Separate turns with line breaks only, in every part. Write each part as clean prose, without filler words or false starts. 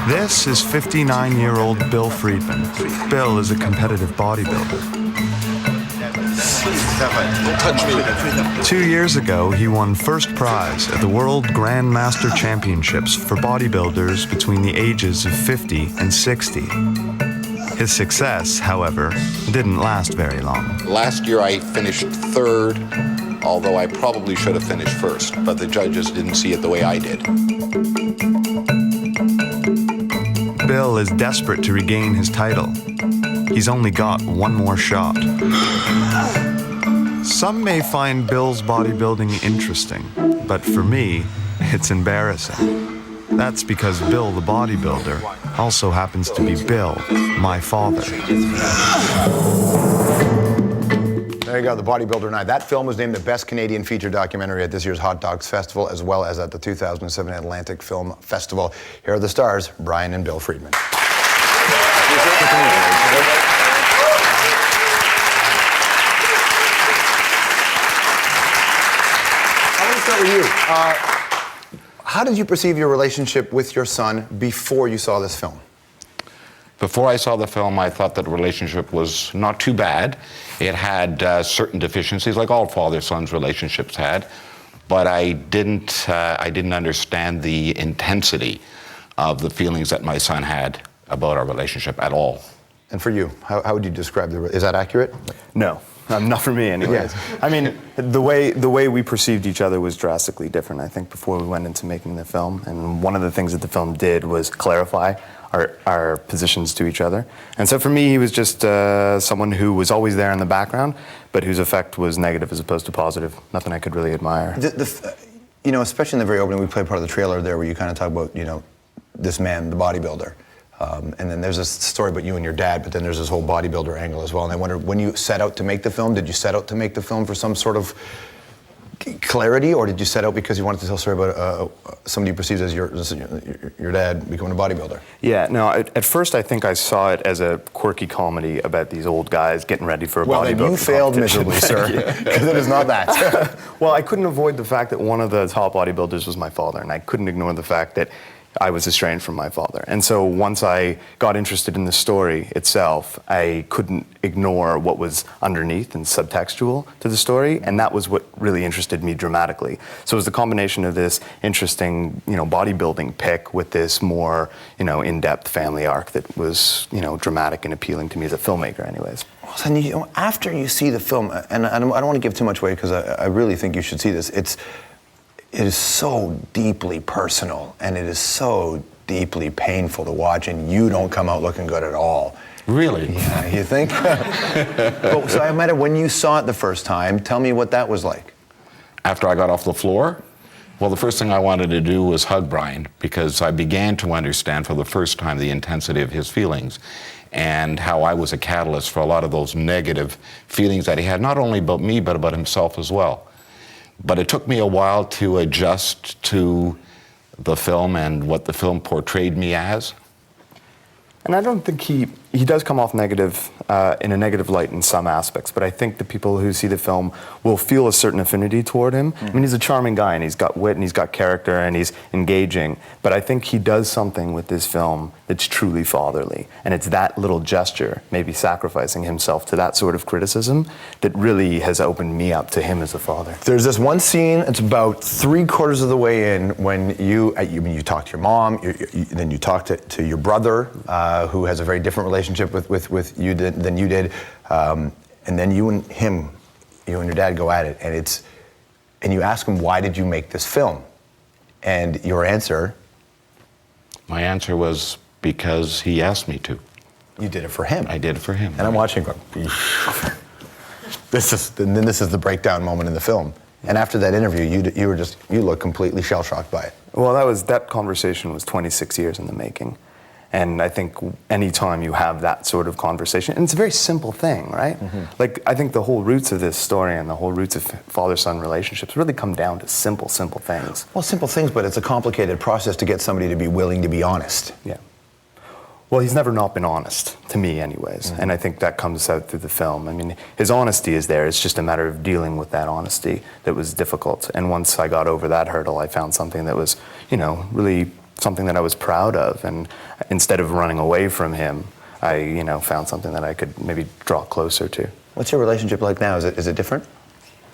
This is 59-year-old Bill Friedman. Bill is a competitive bodybuilder.
Don't touch me.
2 years ago, he won first prize at the World Grandmaster Championships for bodybuilders between the ages of 50 and 60. His success, however, didn't last very long.
Last year I finished third, although I probably should have finished first, but the judges didn't see it the way I did.
Bill is desperate to regain his title. He's only got one more shot. Some may find Bill's bodybuilding interesting, but for me, it's embarrassing. That's because Bill the bodybuilder also happens to be Bill, my father.
There you go, The Bodybuilder and I. That film was named the Best Canadian Feature Documentary at this year's Hot Docs Festival, as well as at the 2007 Atlantic Film Festival. Here are the stars, Bryan and Bill Friedman. I want to start with you. How did you perceive your relationship with your son before you saw this film?
Before I saw the film, I thought that the relationship was not too bad. It had certain deficiencies, like all father-son relationships had, but I didn't understand the intensity of the feelings that my son had about our relationship at all.
And for you, how would you describe is that accurate?
No. Not for me, anyways.
Yeah.
I mean, the way we perceived each other was drastically different, I think, before we went into making the film. And one of the things that the film did was clarify our positions to each other. And so for me, he was just someone who was always there in the background, but whose effect was negative as opposed to positive. Nothing I could really admire.
You know, especially in the very opening, we played part of the trailer there where you kind of talk about, you know, this man, the bodybuilder. And then there's this story about you and your dad, but then there's this whole bodybuilder angle as well. And I wonder, when you set out to make the film, did you set out to make the film for some sort of clarity, or did you set out because you wanted to tell a story about somebody you perceived as your dad becoming a bodybuilder?
Yeah, no, at first I think I saw it as a quirky comedy about these old guys getting ready for a bodybuilding competition.
Well, then you failed miserably, sir, because it is not that.
Well, I couldn't avoid the fact that one of the top bodybuilders was my father, and I couldn't ignore the fact that I was estranged from my father. And so once I got interested in the story itself, I couldn't ignore what was underneath and subtextual to the story, and that was what really interested me dramatically. So it was the combination of this interesting, you know, bodybuilding pick with this more, you know, in-depth family arc that was, you know, dramatic and appealing to me as a filmmaker anyways.
Well, then after you see the film, and I don't want to give too much away because I really think you should see this, it is so deeply personal, and it is so deeply painful to watch, and you don't come out looking good at all.
Really?
Yeah, you think? So I imagine when you saw it the first time, tell me what that was like.
After I got off the floor, well, the first thing I wanted to do was hug Bryan, because I began to understand for the first time the intensity of his feelings and how I was a catalyst for a lot of those negative feelings that he had, not only about me, but about himself as well. But it took me a while to adjust to the film and what the film portrayed me as.
And I don't think he does come off negative, in a negative light in some aspects, but I think the people who see the film will feel a certain affinity toward him. I mean, he's a charming guy, and he's got wit, and he's got character, and he's engaging, but I think he does something with this film that's truly fatherly, and it's that little gesture, maybe sacrificing himself to that sort of criticism, that really has opened me up to him as a father.
There's this one scene, it's about 3/4 of the way in, when you talk to your mom, then you talk to your brother, who has a very different relationship with you than you did, and then you and your dad go at it, and you ask him, why did you make this film? And your answer?
My answer was, because he asked me to.
You did it for him.
I did it for him.
And I'm watching going, this is the breakdown moment in the film. And after that interview, you look completely shell-shocked by it.
Well, that conversation was 26 years in the making. And I think any time you have that sort of conversation, and it's a very simple thing, right? Like, I think the whole roots of this story and the whole roots of father-son relationships really come down to simple things.
Well, simple things, but it's a complicated process to get somebody to be willing to be honest.
Yeah. Well, he's never not been honest, to me anyways, and I think that comes out through the film. I mean, his honesty is there, it's just a matter of dealing with that honesty that was difficult. And once I got over that hurdle, I found something that was, you know, really something that I was proud of, and instead of running away from him, I found something that I could maybe draw closer to.
What's your relationship like now? Is it different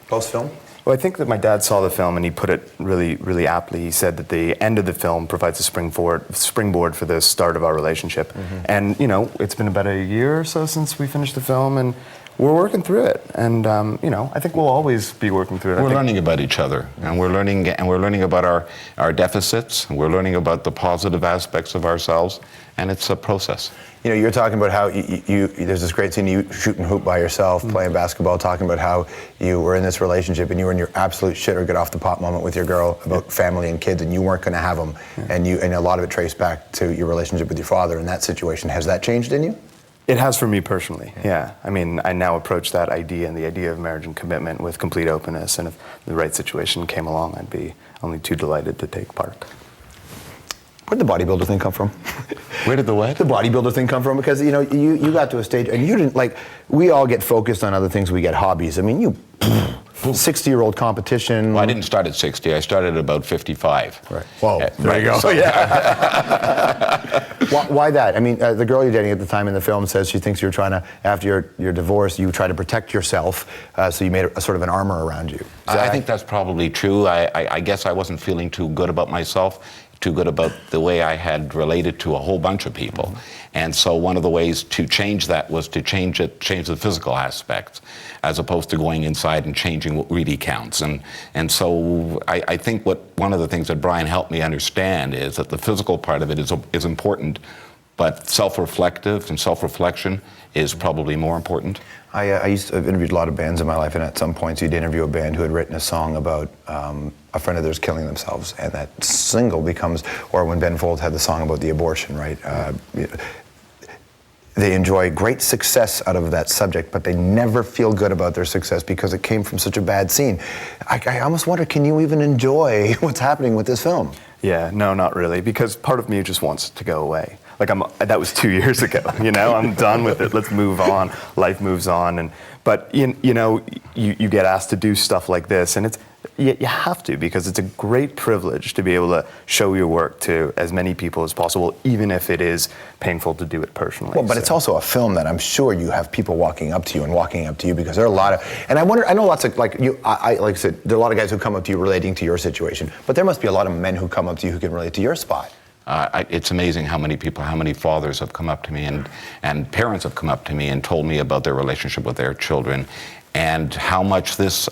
post-film?
Well, I think that my dad saw the film and he put it really, really aptly. He said that the end of the film provides a springboard for the start of our relationship. And it's been about a year or so since we finished the film, and we're working through it. And I think we'll always be working through it.
We're learning about each other, and we're learning about our deficits, and we're learning about the positive aspects of ourselves, and it's a process.
You're talking about how there's this great scene of you shooting hoop by yourself, playing basketball, talking about how you were in this relationship and you were in your absolute shit or get off the pot moment with your girl about family and kids, and you weren't going to have them, and a lot of it traced back to your relationship with your father in that situation. Has that changed in you?
It has for me personally, yeah. I mean, I now approach that idea and the idea of marriage and commitment with complete openness, and if the right situation came along, I'd be only too delighted to take part.
Where'd the bodybuilder thing come from?
Where did the what?
The bodybuilder thing come from? Because, you got to a stage, and you didn't, we all get focused on other things, we get hobbies. I mean, 60-year-old competition.
Well, I didn't start at 60, I started at about 55.
Right. Whoa, there you go.
So,
Why that? I mean, the girl you're dating at the time in the film says she thinks you're trying to, after your divorce, you try to protect yourself, so you made a sort of an armor around you.
I think that's probably true. I guess I wasn't feeling too good about myself, too good about the way I had related to a whole bunch of people. And so one of the ways to change that was to change the physical aspects, as opposed to going inside and changing what really counts. And so I think one of the things that Bryan helped me understand is that the physical part of it is important, but self-reflective and self-reflection is probably more important.
I've interviewed a lot of bands in my life, and at some points you'd interview a band who had written a song about a friend of theirs killing themselves, and that single becomes, or when Ben Folds had the song about the abortion, right? They enjoy great success out of that subject, but they never feel good about their success because it came from such a bad scene. I almost wonder, can you even enjoy what's happening with this film?
Yeah, no, not really, because part of me just wants to go away. That was 2 years ago, I'm done with it, let's move on, life moves on. But you get asked to do stuff like this, and you have to, because it's a great privilege to be able to show your work to as many people as possible, even if it is painful to do it personally.
Well, but it's also a film that I'm sure you have people walking up to you because there are a lot of, and I know lots of, like I said, there are a lot of guys who come up to you relating to your situation, but there must be a lot of men who come up to you who can relate to your spot.
It's amazing how many fathers have come up to me and parents have come up to me and told me about their relationship with their children, and how much this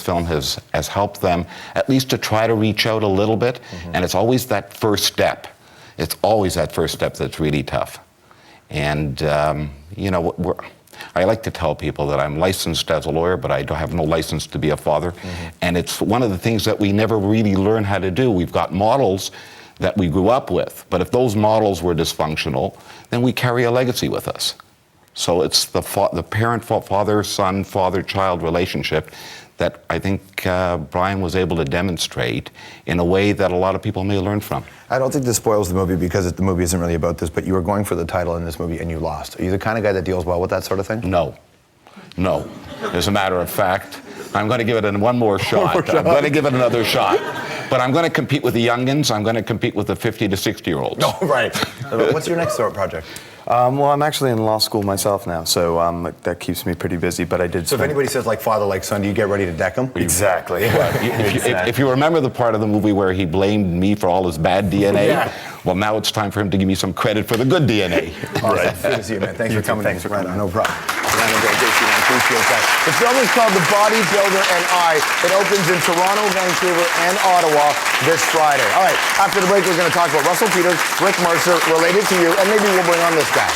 film has helped them, at least to try to reach out a little bit. And it's always that first step. It's always that first step that's really tough. And I like to tell people that I'm licensed as a lawyer, but I don't have no license to be a father. And it's one of the things that we never really learn how to do. We've got models that we grew up with, but if those models were dysfunctional, then we carry a legacy with us. So it's the parent, father-son, father-child relationship that I think Bryan was able to demonstrate in a way that a lot of people may learn from.
I don't think this spoils the movie, because the movie isn't really about this, but you were going for the title in this movie and you lost. Are you the kind of guy that deals well with that sort of thing?
No. As a matter of fact, I'm going to give it one more shot. I'm going to give it another shot. But I'm going to compete with the youngins. I'm going to compete with the 50 to 60-year-olds.
Oh, right. What's your next project?
Well, I'm actually in law school myself now, so that keeps me pretty busy, but I did...
So if anybody says like father, like son, do you get ready to deck them?
Exactly.
If you remember the part of the movie where he blamed me for all his bad DNA, well, now it's time for him to give me some credit for the good DNA.
All right. Good to see you, man. Thanks for coming. Thanks for coming. No problem. I appreciate that. The film is called The Bodybuilder and I. It opens in Toronto, Vancouver, and Ottawa this Friday. All right, after the break, we're going to talk about Russell Peters, Rick Mercer, related to you, and maybe we'll bring on this guy.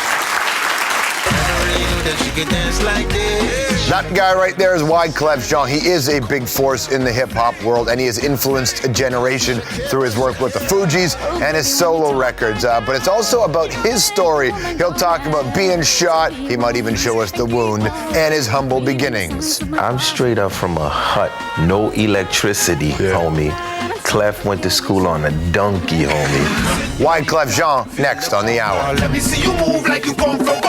That guy right there is Wyclef Jean. He is a big force in the hip-hop world, and he has influenced a generation through his work with the Fugees and his solo records. But it's also about his story. He'll talk about being shot, he might even show us the wound, and his humble beginnings.
I'm straight up from a hut, no electricity, homie. Clef went to school on a donkey, homie.
Wyclef Jean, next on The Hour.
Let me see you move like you come from